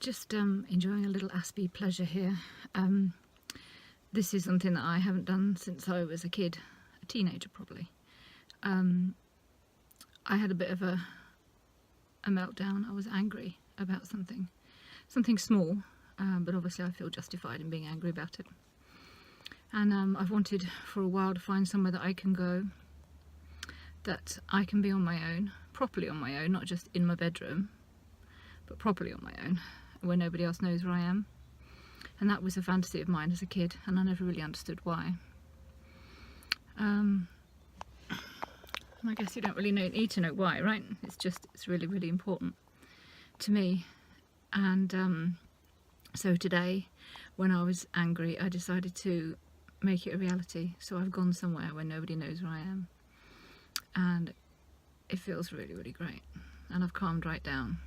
Just enjoying a little Aspie pleasure here. This is something that I haven't done since I was a kid, a teenager probably. I had a bit of a meltdown. I was angry about something small, but obviously I feel justified in being angry about it. And I've wanted for a while to find somewhere that I can go, that I can be on my own, properly on my own, not just in my bedroom, but properly on my own, where nobody else knows where I am. And that was a fantasy of mine as a kid, and I never really understood why. And I guess you don't really need to know why, right? It's really, really important to me. And so today, when I was angry, I decided to make it a reality. So I've gone somewhere where nobody knows where I am, and it feels really, really great. And I've calmed right down.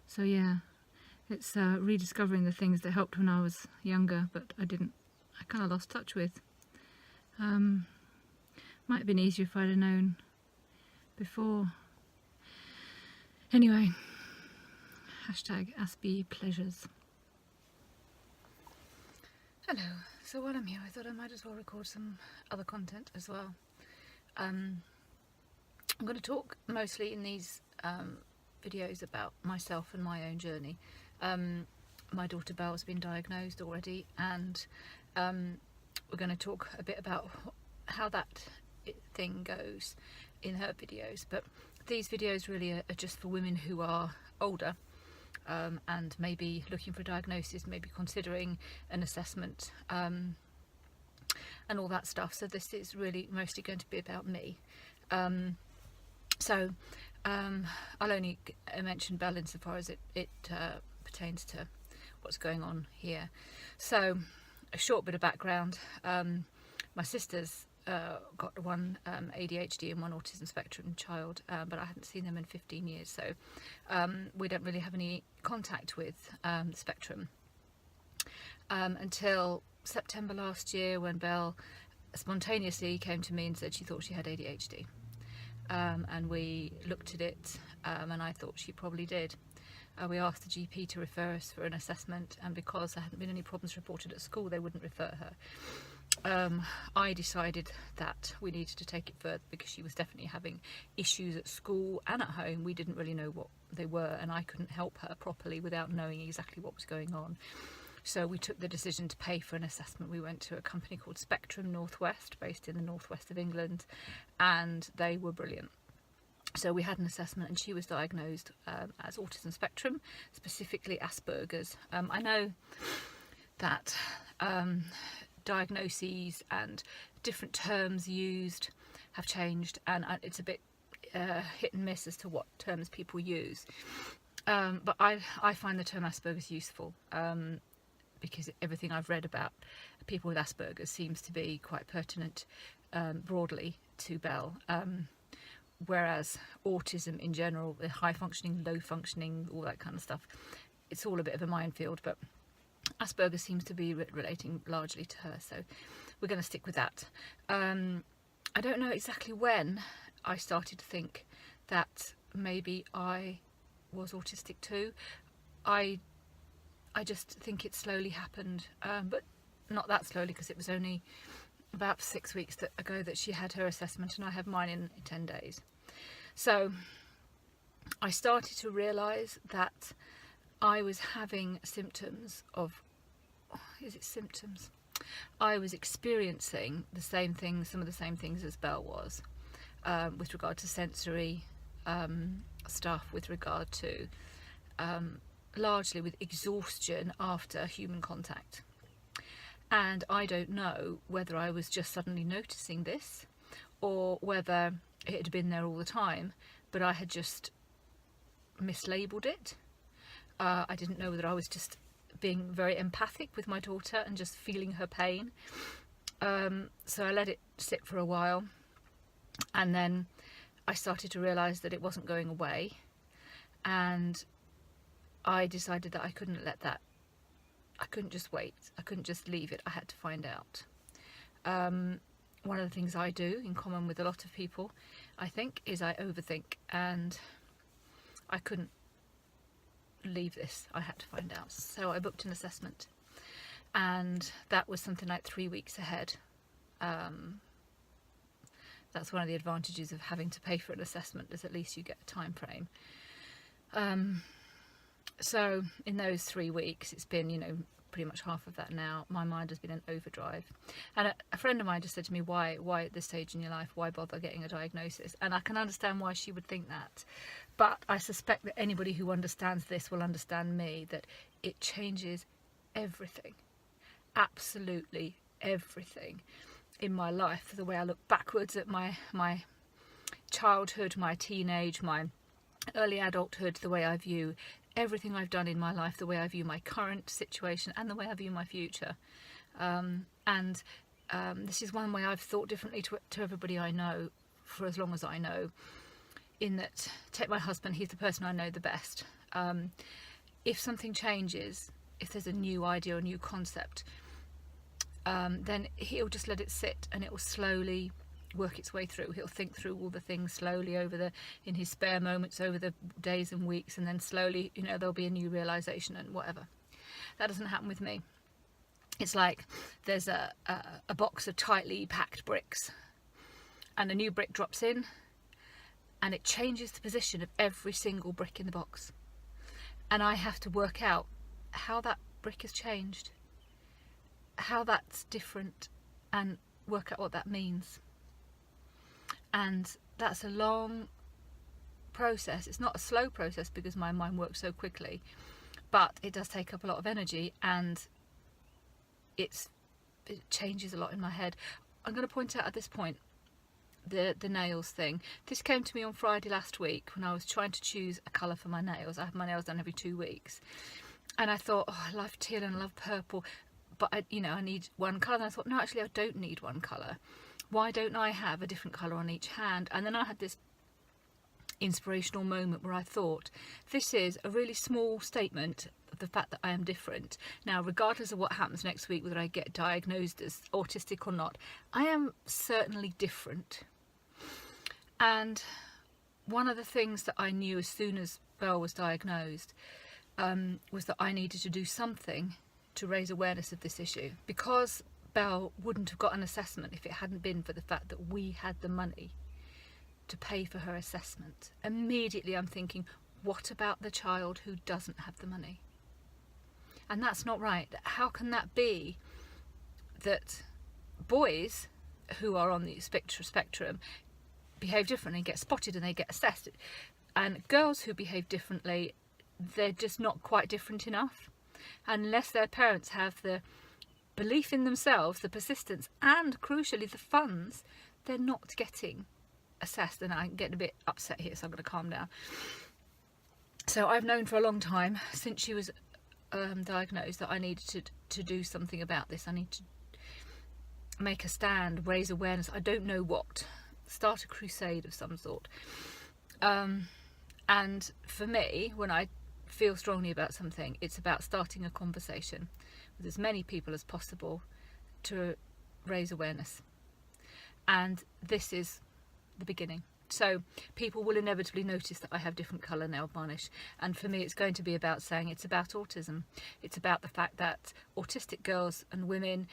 So yeah, it's rediscovering the things that helped when I was younger, but I kind of lost touch with. Might have been easier if I'd have known before. Anyway, hashtag Aspie Pleasures. Hello, so while I'm here I thought I might as well record some other content as well. I'm going to talk mostly in these videos about myself and my own journey. My daughter Belle's been diagnosed already, and we're going to talk a bit about how that thing goes in her videos. But these videos really are just for women who are older and maybe looking for a diagnosis, maybe considering an assessment, and all that stuff. So this is really mostly going to be about me. I'll only mention Belle insofar as it pertains to what's going on here. So, a short bit of background. My sister's got one ADHD and one autism spectrum child, but I hadn't seen them in 15 years, so we don't really have any contact with the spectrum until September last year, when Belle spontaneously came to me and said she thought she had ADHD. And we looked at it, and I thought she probably did. We asked the GP to refer us for an assessment, and because there hadn't been any problems reported at school, they wouldn't refer her. I decided that we needed to take it further because she was definitely having issues at school and at home. We didn't really know what they were, and I couldn't help her properly without knowing exactly what was going on. So we took the decision to pay for an assessment. We went to a company called Spectrum Northwest, based in the northwest of England, and they were brilliant. So we had an assessment, and she was diagnosed as autism spectrum, specifically Asperger's. I know that diagnoses and different terms used have changed, and it's a bit hit and miss as to what terms people use. But I find the term Asperger's useful. Because everything I've read about people with Asperger's seems to be quite pertinent broadly to Belle, whereas autism in general, the high functioning, low functioning, all that kind of stuff, it's all a bit of a minefield, but Asperger's seems to be relating largely to her, so we're going to stick with that. I don't know exactly when I started to think that maybe I was autistic too. I just think it slowly happened, but not that slowly, because it was only about 6 weeks ago that she had her assessment, and I had mine in 10 days. So I started to realise that I was having symptoms of, symptoms? I was experiencing the same things, some of the same things as Belle was, with regard to sensory stuff, with regard to largely with exhaustion after human contact. And I don't know whether I was just suddenly noticing this or whether it had been there all the time, but I had just mislabeled it. I didn't know whether I was just being very empathic with my daughter and just feeling her pain. So I let it sit for a while, and then I started to realise that it wasn't going away, and I decided that I couldn't let that, I couldn't just wait, I couldn't just leave it, I had to find out. One of the things I do, in common with a lot of people, I think, is I overthink, and I couldn't leave this. I had to find out. So I booked an assessment, and that was something like 3 weeks ahead. That's one of the advantages of having to pay for an assessment, is at least you get a time frame. So in those 3 weeks, it's been, you know, pretty much half of that now, my mind has been in overdrive. And a friend of mine just said to me, why at this stage in your life, why bother getting a diagnosis? And I can understand why she would think that, but I suspect that anybody who understands this will understand me, that it changes everything, absolutely everything in my life. The way I look backwards at my childhood, my teenage, my early adulthood, the way I view everything I've done in my life, the way I view my current situation, and the way I view my future. This is one way I've thought differently to everybody I know for as long as I know, in that, take my husband, he's the person I know the best. If something changes, if there's a new idea or new concept, then he'll just let it sit, and it will slowly work its way through. He'll think through all the things slowly in his spare moments over the days and weeks, and then slowly, you know, there'll be a new realization and whatever. That doesn't happen with me. It's like there's a box of tightly packed bricks, and a new brick drops in, and it changes the position of every single brick in the box, and I have to work out how that brick has changed, how that's different, and work out what that means. And that's a long process. It's not a slow process because my mind works so quickly, but it does take up a lot of energy, and it changes a lot in my head. I'm going to point out at this point the nails thing. This came to me on Friday last week when I was trying to choose a colour for my nails. I have my nails done every 2 weeks, and I thought, oh, I love teal and I love purple, but I need one colour. And I thought, no, actually I don't need one colour. Why don't I have a different colour on each hand? And then I had this inspirational moment where I thought, this is a really small statement of the fact that I am different. Now, regardless of what happens next week, whether I get diagnosed as autistic or not, I am certainly different. And one of the things that I knew as soon as Belle was diagnosed was that I needed to do something to raise awareness of this issue, because Belle wouldn't have got an assessment if it hadn't been for the fact that we had the money to pay for her assessment. Immediately I'm thinking, what about the child who doesn't have the money? And that's not right. How can that be that boys who are on the spectrum behave differently, get spotted and they get assessed, and girls who behave differently, they're just not quite different enough, unless their parents have the belief in themselves, the persistence, and crucially the funds, they're not getting assessed. And I'm getting a bit upset here, so I'm going to calm down. So I've known for a long time, since she was diagnosed, that I needed to do something about this. I need to make a stand, raise awareness. I don't know what. Start a crusade of some sort. And for me, when I feel strongly about something, it's about starting a conversation with as many people as possible to raise awareness. And this is the beginning. So people will inevitably notice that I have different colour nail varnish, and for me it's going to be about saying it's about autism. It's about the fact that autistic girls and women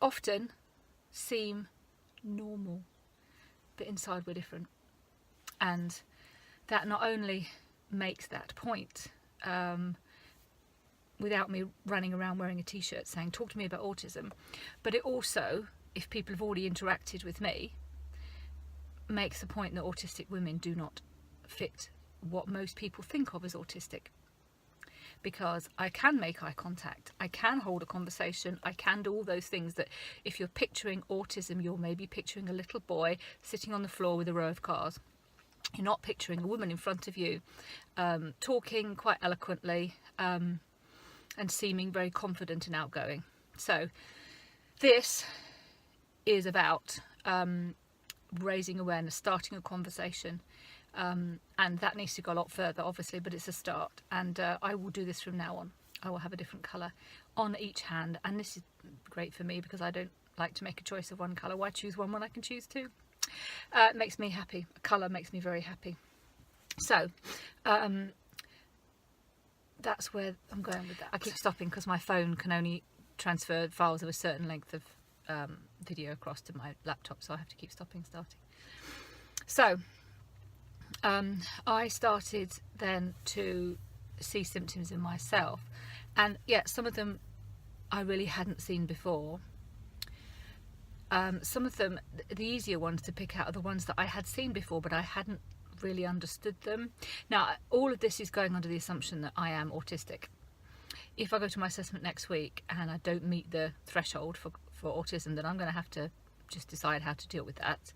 often seem normal, but inside we're different. And that not only makes that point without me running around wearing a t-shirt saying talk to me about autism, but it also, if people have already interacted with me, makes the point that autistic women do not fit what most people think of as autistic. Because I can make eye contact, I can hold a conversation, I can do all those things that if you're picturing autism, you're maybe picturing a little boy sitting on the floor with a row of cars. You're not picturing a woman in front of you talking quite eloquently and seeming very confident and outgoing. So this is about raising awareness, starting a conversation, and that needs to go a lot further, obviously, but it's a start. And I will do this from now on. I will have a different colour on each hand, and this is great for me because I don't like to make a choice of one colour. Why choose one when I can choose two? It makes me happy. A colour makes me very happy. So that's where I'm going with that. I keep stopping because my phone can only transfer files of a certain length of video across to my laptop, so I have to keep stopping starting. So I started then to see symptoms in myself, and some of them I really hadn't seen before. Some of them, the easier ones to pick out, are the ones that I had seen before, but I hadn't really understood them. Now, all of this is going under the assumption that I am autistic. If I go to my assessment next week and I don't meet the threshold for autism, then I'm going to have to just decide how to deal with that.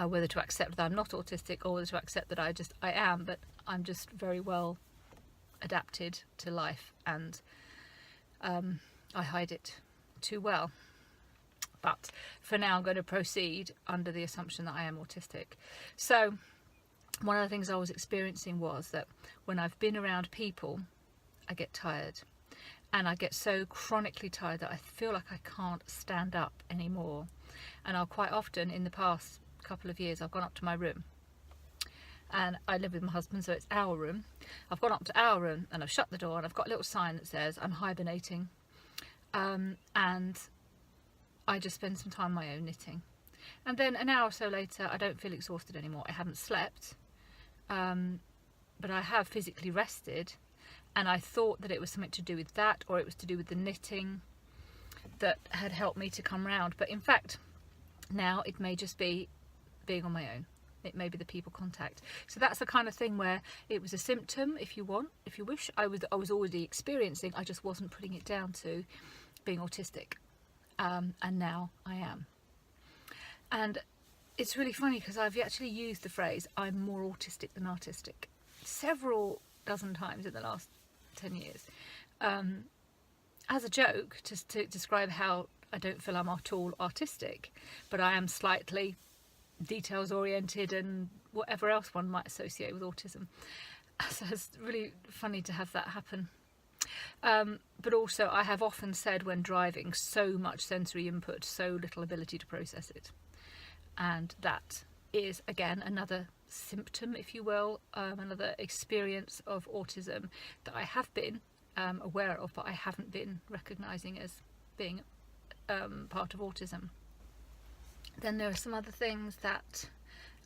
Whether to accept that I'm not autistic or whether to accept that I am, but I'm just very well adapted to life, and I hide it too well. But for now, I'm going to proceed under the assumption that I am autistic. So one of the things I was experiencing was that when I've been around people, I get tired, and I get so chronically tired that I feel like I can't stand up anymore. And I'll quite often, in the past couple of years, I've gone up to my room, and I live with my husband, so it's our room. I've gone up to our room and I've shut the door, and I've got a little sign that says I'm hibernating, and I just spend some time on my own knitting. And then an hour or so later, I don't feel exhausted anymore. I haven't slept, but I have physically rested, and I thought that it was something to do with that, or it was to do with the knitting that had helped me to come round. But in fact, now it may just be being on my own. It may be the people contact. So that's the kind of thing where it was a symptom, if you wish. I was already experiencing, I just wasn't putting it down to being autistic. And now I am. And it's really funny because I've actually used the phrase I'm more autistic than artistic several dozen times in the last 10 years, as a joke, just to describe how I don't feel I'm at all artistic, but I am slightly details oriented and whatever else one might associate with autism. So it's really funny to have that happen. But also, I have often said when driving, so much sensory input, so little ability to process it. And that is, again, another symptom, if you will, another experience of autism that I have been aware of, but I haven't been recognising as being part of autism. Then there are some other things that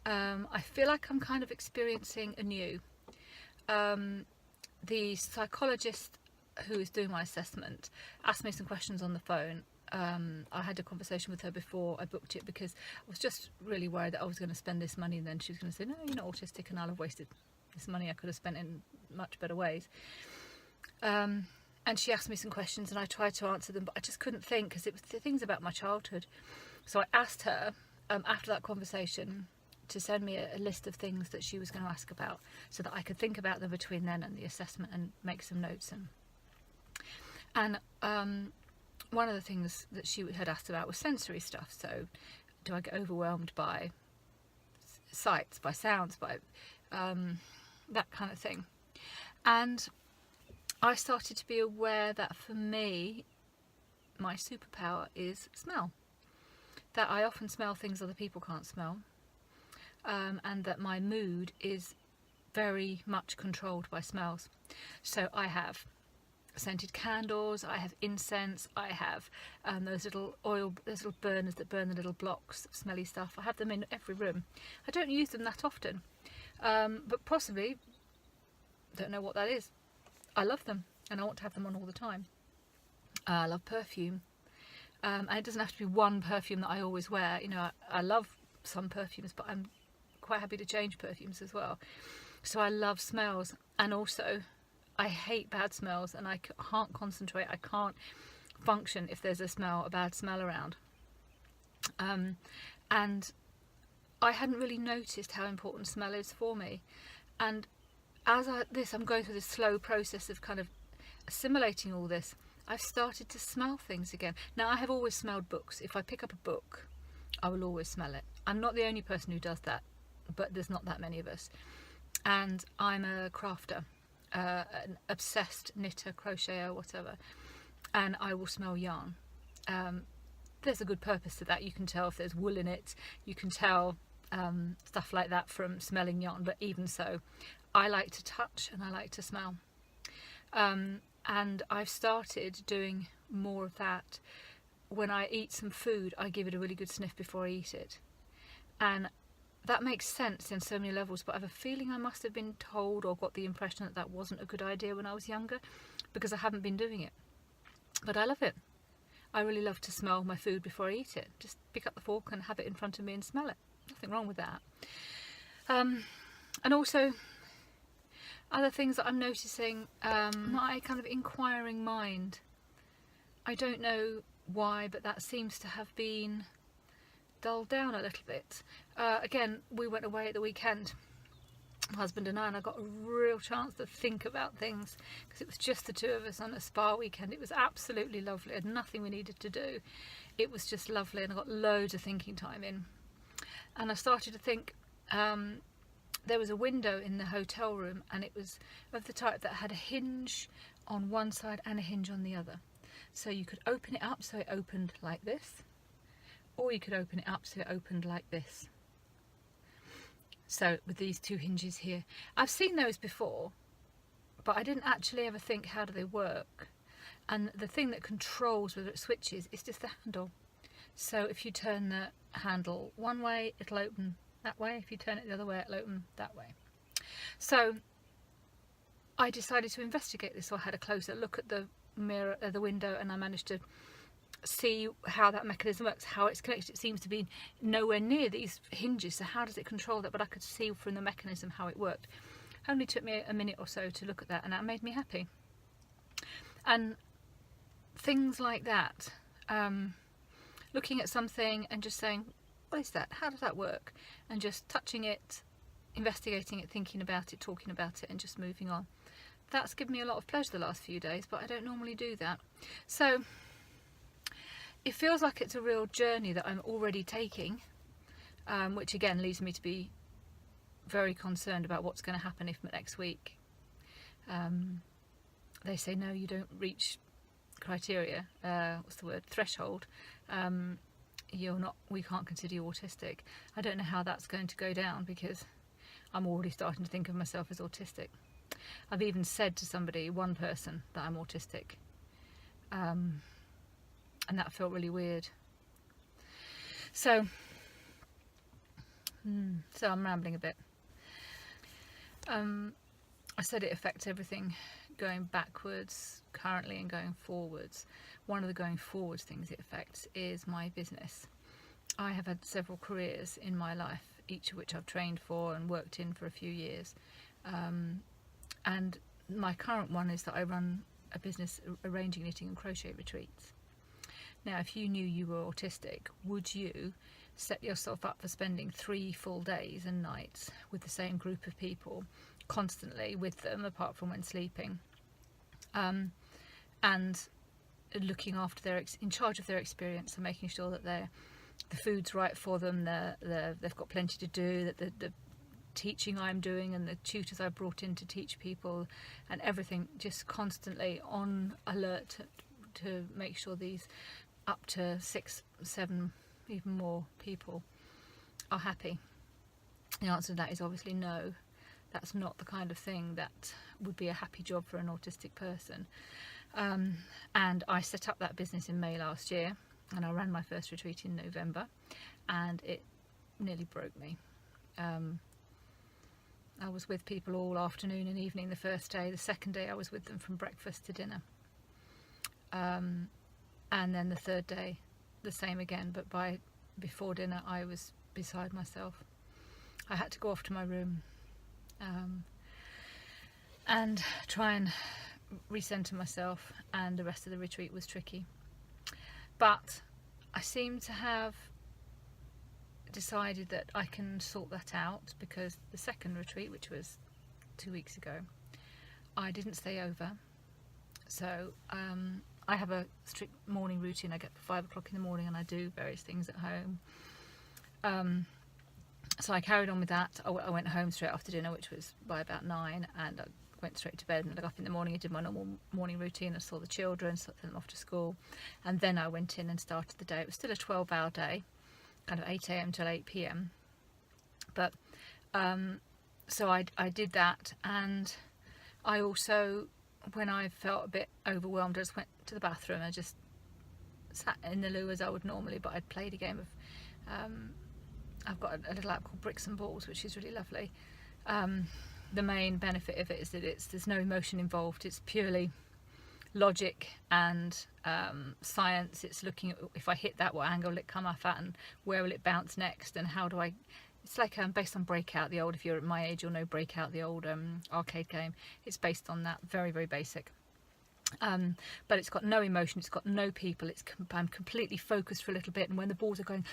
I feel like I'm kind of experiencing anew. The psychologist who is doing my assessment asked me some questions on the phone. I had a conversation with her before I booked it because I was just really worried that I was going to spend this money and then she was going to say, no, you're not autistic, and I'll have wasted this money I could have spent in much better ways. And she asked me some questions and I tried to answer them, but I just couldn't think because it was the things about my childhood. So I asked her after that conversation to send me a list of things that she was going to ask about so that I could think about them between then and the assessment and make some notes. And one of the things that she had asked about was sensory stuff. So do I get overwhelmed by sights, by sounds, by that kind of thing? And I started to be aware that for me, my superpower is smell. That I often smell things other people can't smell. And that my mood is very much controlled by smells. So I have scented candles, I have incense, I have those little burners that burn the little blocks of smelly stuff. I have them in every room. I don't use them that often, but possibly, don't know what that is. I love them and I want to have them on all the time. I love perfume, and it doesn't have to be one perfume that I always wear. You know, I love some perfumes, but I'm quite happy to change perfumes as well. So I love smells, and also I hate bad smells, and I can't concentrate, I can't function if there's a bad smell around. And I hadn't really noticed how important smell is for me. And as I'm going through this slow process of kind of assimilating all this, I've started to smell things again. Now, I have always smelled books. If I pick up a book, I will always smell it. I'm not the only person who does that, but there's not that many of us. And I'm a crafter. An obsessed knitter, crocheter, whatever, and I will smell yarn. There's a good purpose to that. You can tell if there's wool in it, you can tell stuff like that from smelling yarn, but even so, I like to touch and I like to smell. And I've started doing more of that. When I eat some food, I give it a really good sniff before I eat it. And that makes sense in so many levels, but I have a feeling I must have been told or got the impression that that wasn't a good idea when I was younger, because I haven't been doing it. But I love it. I really love to smell my food before I eat it. Just pick up the fork and have it in front of me and smell it. Nothing wrong with that. And also, other things that I'm noticing, my kind of inquiring mind. I don't know why, but that seems to have been dulled down a little bit. Again, we went away at the weekend, my husband and I got a real chance to think about things, because it was just the two of us on a spa weekend. It was absolutely lovely. I had nothing we needed to do. It was just lovely, and I got loads of thinking time in. And I started to think, there was a window in the hotel room, and it was of the type that had a hinge on one side and a hinge on the other. So you could open it up so it opened like this, or you could open it up so it opened like this. So with these two hinges here, I've seen those before, but I didn't actually ever think, how do they work? And the thing that controls whether it switches is just the handle. So if you turn the handle one way, it'll open that way. If you turn it the other way, it'll open that way. So I decided to investigate this. So I had a closer look at the mirror, the window, and I managed to see how that mechanism works, how it's connected. It seems to be nowhere near these hinges, so how does it control that? But I could see from the mechanism how it worked. It only took me a minute or so to look at that, and that made me happy. And things like that, looking at something and just saying, what is that? How does that work? And just touching it, investigating it, thinking about it, talking about it, and just moving on. That's given me a lot of pleasure the last few days, but I don't normally do that. So it feels like it's a real journey that I'm already taking, which again leads me to be very concerned about what's going to happen if next week they say, no, you don't reach criteria, threshold, we can't consider you autistic. I don't know how that's going to go down, because I'm already starting to think of myself as autistic. I've even said to one person, that I'm autistic, and that felt really weird. So I'm rambling a bit. I said it affects everything going backwards currently and going forwards. One of the going forwards things it affects is my business. I have had several careers in my life, each of which I've trained for and worked in for a few years. And my current one is that I run a business arranging knitting and crochet retreats. Now, if you knew you were autistic, would you set yourself up for spending 3 full days and nights with the same group of people, constantly with them, apart from when sleeping, and looking after in charge of their experience and making sure that the food's right for them, they've got plenty to do, that the teaching I'm doing and the tutors I brought in to teach people and everything, just constantly on alert to make sure these up to 6, 7, even more people are happy? The answer to that is obviously no. That's not the kind of thing that would be a happy job for an autistic person. And I set up that business in May last year, and I ran my first retreat in November, and it nearly broke me. I was with people all afternoon and evening the first day. The second day I was with them from breakfast to dinner. And then the third day the same again, but before dinner I was beside myself. I had to go off to my room and try and recenter myself, and the rest of the retreat was tricky. But I seem to have decided that I can sort that out, because the second retreat, which was 2 weeks ago, I didn't stay over. So I have a strict morning routine. I get up at 5 o'clock in the morning and I do various things at home. So I carried on with that. I went home straight after dinner, which was by about 9, and I went straight to bed, and I got up in the morning and did my normal morning routine. I saw the children, sent them off to school, and then I went in and started the day. It was still a 12-hour day, kind of 8 a.m. till 8 p.m. But so I did that, and I also, when I felt a bit overwhelmed, I just went to the bathroom and just sat in the loo as I would normally, but I'd played a game of I've got a little app called Bricks and Balls, which is really lovely. The main benefit of it is that there's no emotion involved. It's purely logic and science. It's looking at, if I hit that, what angle will it come off at, and where will it bounce next, and how do I... It's like based on Breakout, the old, if you're at my age you'll know Breakout, the old arcade game. It's based on that, very, very basic. But it's got no emotion, it's got no people, I'm completely focused for a little bit, and when the balls are going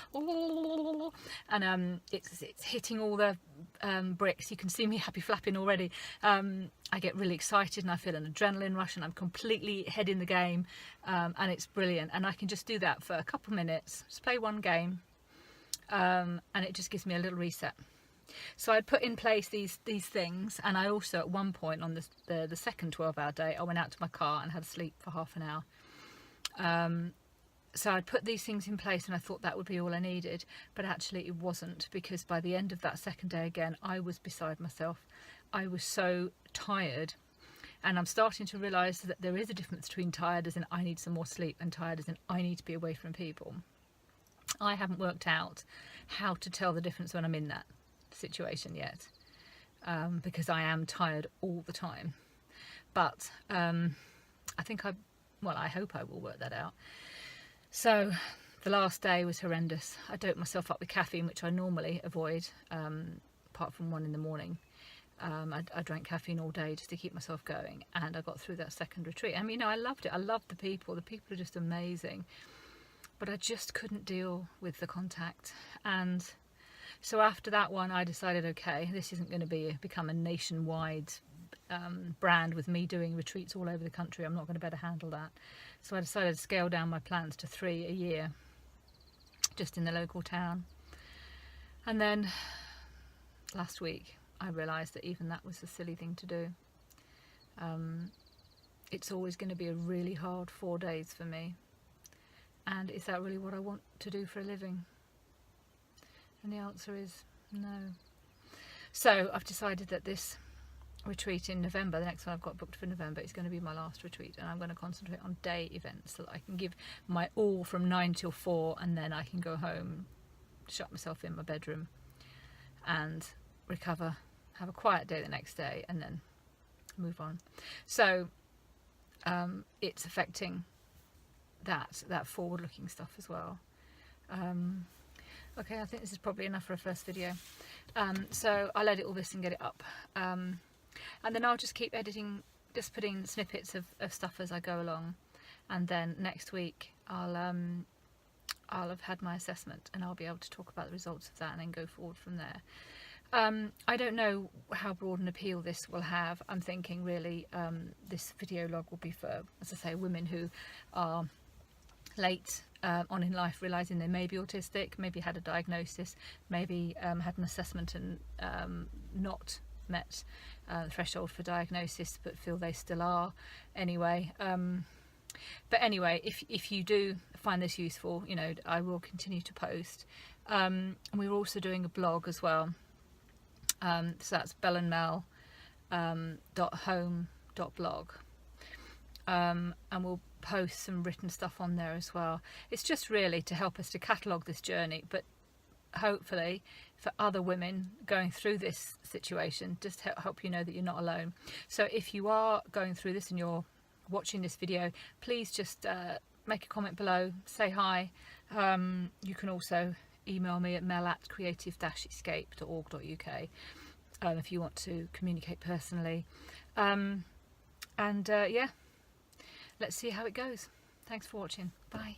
and it's hitting all the bricks, you can see me happy flapping already. I get really excited and I feel an adrenaline rush and I'm completely head in the game, and it's brilliant, and I can just do that for a couple minutes, just play one game, and it just gives me a little reset. So I'd put in place these things, and I also at one point on the second 12-hour day I went out to my car and had a sleep for half an hour. So I'd put these things in place and I thought that would be all I needed, but actually it wasn't, because by the end of that second day again I was beside myself. I was so tired, and I'm starting to realise that there is a difference between tired as in I need some more sleep and tired as in I need to be away from people. I haven't worked out how to tell the difference when I'm in that situation yet, because I am tired all the time, but I think I hope I will work that out. So the last day was horrendous. I doped myself up with caffeine, which I normally avoid, apart from one in the morning. I drank caffeine all day just to keep myself going, and I got through that second retreat. I mean, I loved it. I loved the people are just amazing, but I just couldn't deal with the contact. And so after that one, I decided, okay, this isn't going to become a nationwide brand with me doing retreats all over the country. I'm not going to be able to handle that. So I decided to scale down my plans to 3 a year, just in the local town. And then last week, I realised that even that was a silly thing to do. It's always going to be a really hard 4 days for me. And is that really what I want to do for a living? And the answer is no. So I've decided that this retreat in November, the next one I've got booked for November, is going to be my last retreat, and I'm going to concentrate on day events so that I can give my all from 9 till 4, and then I can go home, shut myself in my bedroom and recover, have a quiet day the next day, and then move on. So it's affecting that forward-looking stuff as well. Okay, I think this is probably enough for a first video. So I'll edit all this and get it up. And then I'll just keep editing, just putting snippets of stuff as I go along. And then next week I'll have had my assessment and I'll be able to talk about the results of that and then go forward from there. I don't know how broad an appeal this will have. I'm thinking really this video log will be for, as I say, women who are late on in life, realising they may be autistic, maybe had a diagnosis, maybe had an assessment and not met the threshold for diagnosis, but feel they still are anyway. But anyway, if you do find this useful, you know, I will continue to post. And we're also doing a blog as well. So that's bellandmel.home.blog. And we'll post some written stuff on there as well. It's just really to help us to catalogue this journey, but hopefully for other women going through this situation, just help you know that you're not alone. So if you are going through this and you're watching this video, please just make a comment below, say hi. You can also email me at mel@creative-escape.org.uk if you want to communicate personally. Yeah, let's see how it goes. Thanks for watching. Bye.